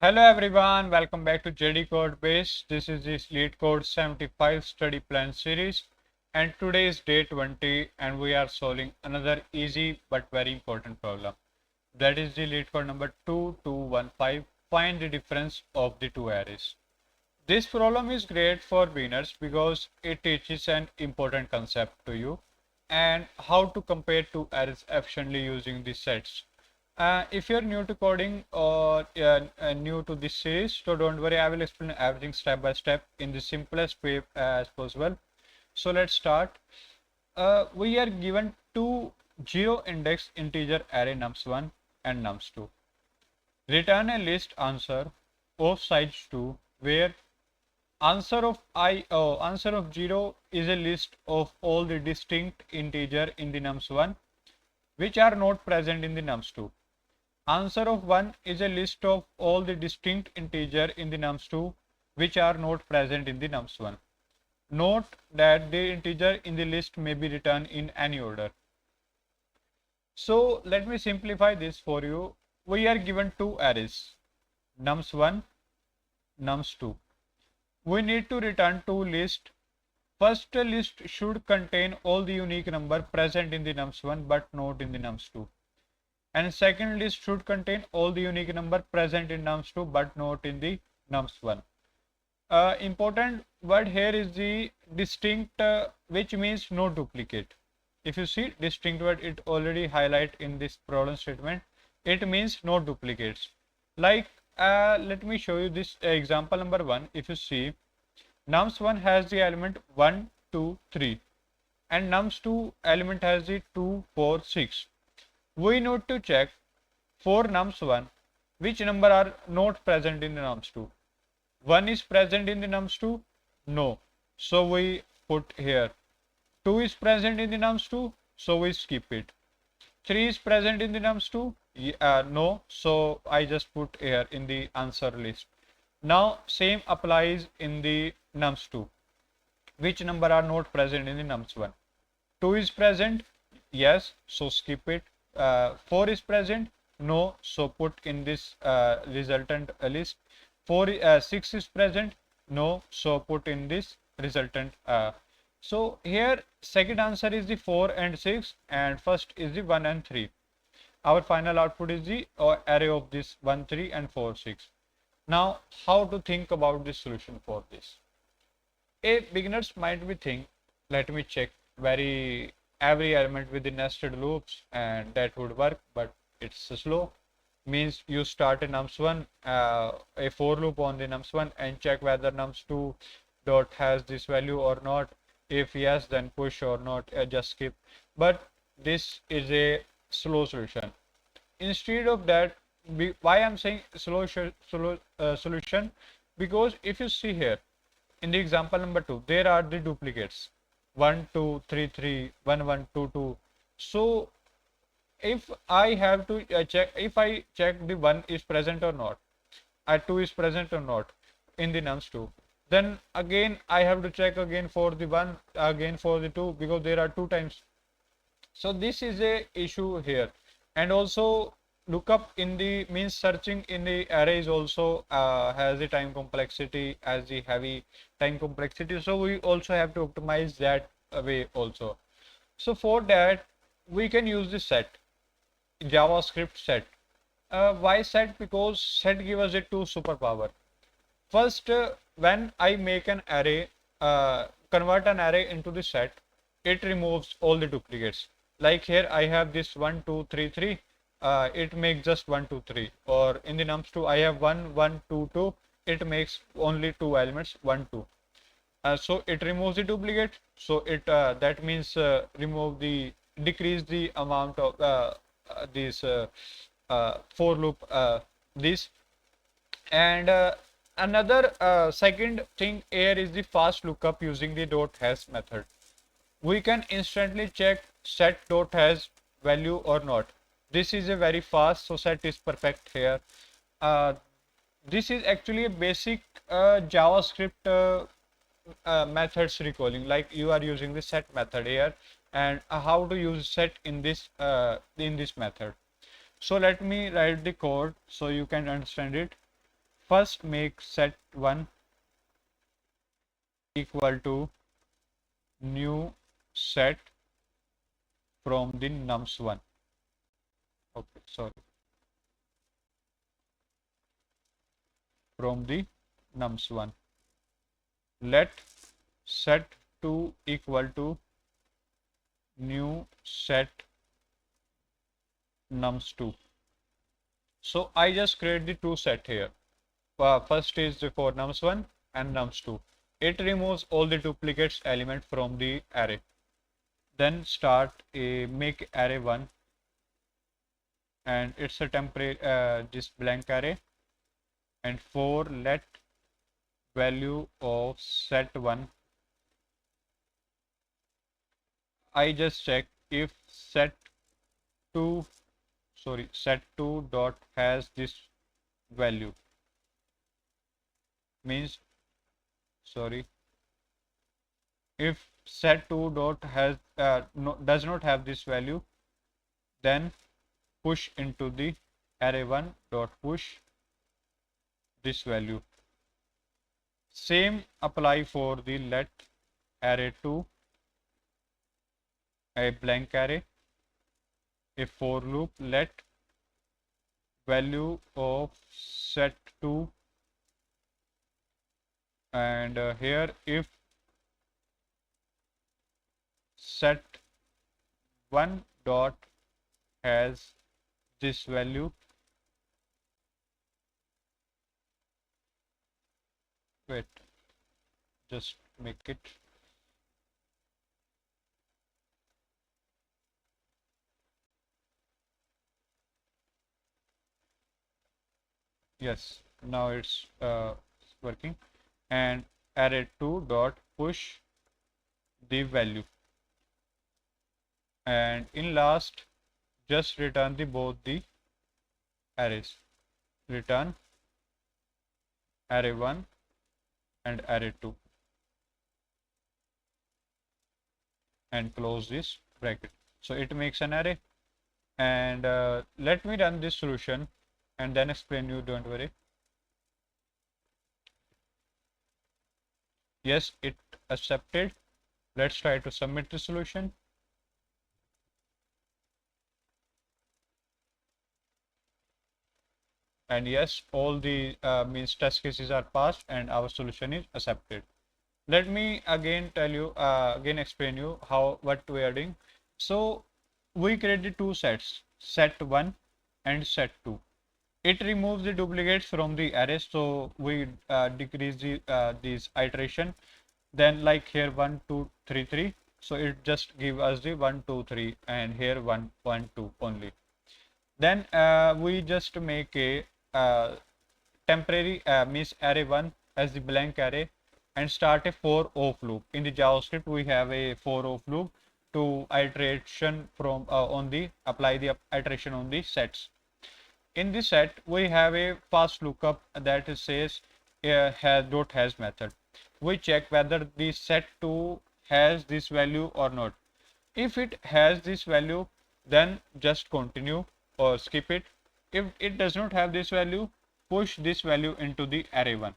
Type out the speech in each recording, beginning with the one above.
Hello everyone, welcome back to JDCodebase. This is this LeetCode 75 study plan series and today is day 20 and we are solving another easy but very important problem. That is the LeetCode number 2215. Find the difference of the two arrays. This problem is great for beginners because it teaches an important concept to you and how to compare two arrays efficiently using the sets. If you're new to coding or new to this series, so don't worry, I will explain everything step by step in the simplest way as possible. So let's start. We are given two zero index integer array nums1 and nums2. Return a list answer of size 2 where answer of 0 is a list of all the distinct integer in the nums1 which are not present in the nums2. Answer of 1 is a list of all the distinct integer in the nums2 which are not present in the nums1. Note that the integer in the list may be written in any order. So let me simplify this for you. We are given two arrays, nums1, nums2. We need to return two lists. First list should contain all the unique number present in the nums1 but not in the nums2. And second list should contain all the unique number present in nums2 but not in the nums1. Important word here is the distinct, which means no duplicate. If you see distinct word, it already highlight in this problem statement. It means no duplicates. Like let me show you this example number 1. If you see, nums1 has the element 1, 2, 3 and nums2 element has the 2, 4, 6. We need to check for nums1 which number are not present in the nums2. 1 is present in the nums2? No. So we put here. 2 is present in the nums2? So we skip it. 3 is present in the nums2? No. So I just put here in the answer list. Now same applies in the nums2. Which number are not present in the nums1? 2 is present? Yes. So skip it. 4 is present? No. So put in this resultant list. 6 is present? No. So put in this resultant. So here second answer is the 4 and 6 and first is the 1 and 3. Our final output is the array of this 1, 3 and 4, 6. Now how to think about the solution for this? A beginners might be think, let me check every element with the nested loops and that would work, but it's slow. Means you start a nums1, a for loop on the nums1 and check whether nums2 dot has this value or not. If yes, then push, or not, just skip. But this is a slow solution. Instead of that, why I'm saying slow solution? Because if you see here in the example number 2, there are the duplicates 1, 2, 3, 3, 1, 1, 2, 2. So if I have to check, if I check the 1 is present or not, 2 is present or not in the nums2, then again I have to check again for the 1, again for the 2, because there are 2 times. So this is a issue here. And also lookup in the means searching in the array is also has the time complexity as the heavy time complexity. So we also have to optimize that way also. So for that we can use the set, JavaScript set. Why set? Because set gives us a two superpower. First, when I make an array, convert an array into the set, it removes all the duplicates. Like here I have this 1, 2, 3, 3. It makes just 1, 2, 3. Or in the nums2 I have 1, 1, 2, 2. It makes only two elements 1, 2. So it removes the duplicate. So it that means decrease the amount of this for loop this. And another second thing here is the fast lookup using the .has method. We can instantly check set.has value or not. This is a very fast, so set is perfect here. This is actually a basic JavaScript methods recalling, like you are using the set method here, and how to use set in this method. So let me write the code so you can understand it. first make set1 equal to new set from the nums1. Okay, sorry, from the nums1. Let set2 equal to new set nums2. So I just create the two set here. First is for nums1 and nums2. It removes all the duplicates element from the array. Then start a make array1, and it's a temporary just blank array, and for let value of set1, I just check if set2 dot has this value, means if set2 dot has does not have this value, then push into the array1 dot push this value. Same apply for the let array2 a blank array, a for loop let value of set2, and here if set1 dot has this value, wait, just make it, yes, now it's working, and array2 dot push the value, and in last just return the both the arrays, return array1 and array2, and close this bracket. So it makes an array, and let me run this solution and then explain you, don't worry. Yes, it accepted. Let's try to submit the solution. And yes, all the means test cases are passed and our solution is accepted. Let me again tell you, again explain you what we are doing. So we created two sets, set1 and set2. It removes the duplicates from the array, so we decrease these iteration. Then like here 1 2 3 3, so it just give us the 1 2 3, and here 1 1 2 only. Then we just make a temporary means array1 as the blank array, and start a for of loop. In the JavaScript we have a for of loop to iteration from on the apply the iteration on the sets. In this set we have a fast lookup that says has method. We check whether the set2 has this value or not. If it has this value, then just continue or skip it. If it does not have this value, push this value into the array1.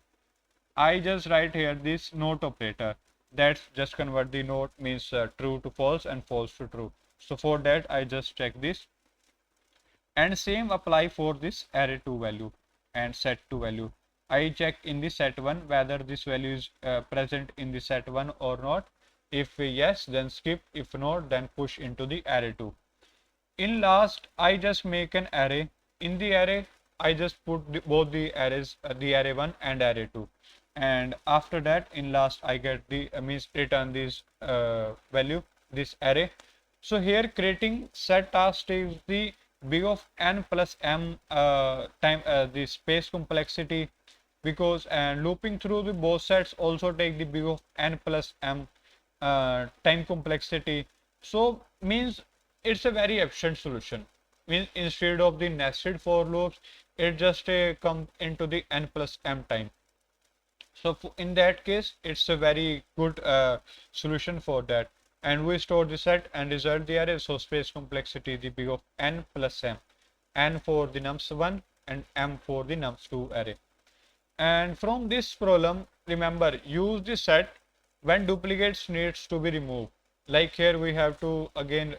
I just write here this not operator, that's just convert the not, means true to false and false to true. So for that I just check this, and same apply for this array2 value and set2 value. I check in the set1 whether this value is present in the set1 or not. If yes, then skip. If not, then push into the array2. In last, I just make an array. In the array, I just put both the arrays, the array1 and array2. And after that, in last, I get the means return this value, this array. So here creating Set.has takes the big of n plus m time the space complexity, because and looping through the both sets also take the big of n plus m time complexity. So means it's a very efficient solution. Means instead of the nested for loops, it just come into the n plus m time. So in that case, it's a very good solution for that. And we store the set and result the array. So space complexity the big of n plus m, n for the nums1 and m for the nums2 array. And from this problem, remember, use the set when duplicates needs to be removed. Like here we have to again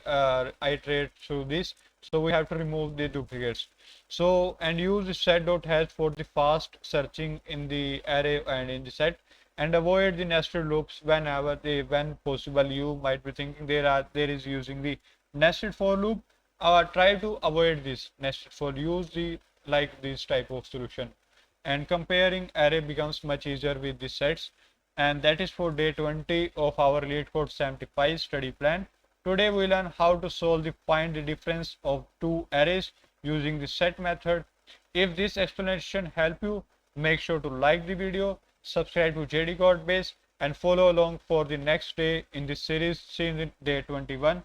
iterate through this, so we have to remove the duplicates. So and use set.has for the fast searching in the array and in the set, and avoid the nested loops when possible. You might be thinking there is using the nested for loop. Try to avoid this nested for, use the like this type of solution, and comparing array becomes much easier with the sets. And that is for day 20 of our LeetCode 75 study plan. Today we learn how to solve the find the difference of two arrays using the set method. If this explanation helped you, make sure to like the video, subscribe to JDCodebase, and follow along for the next day in this series. See you in day 21.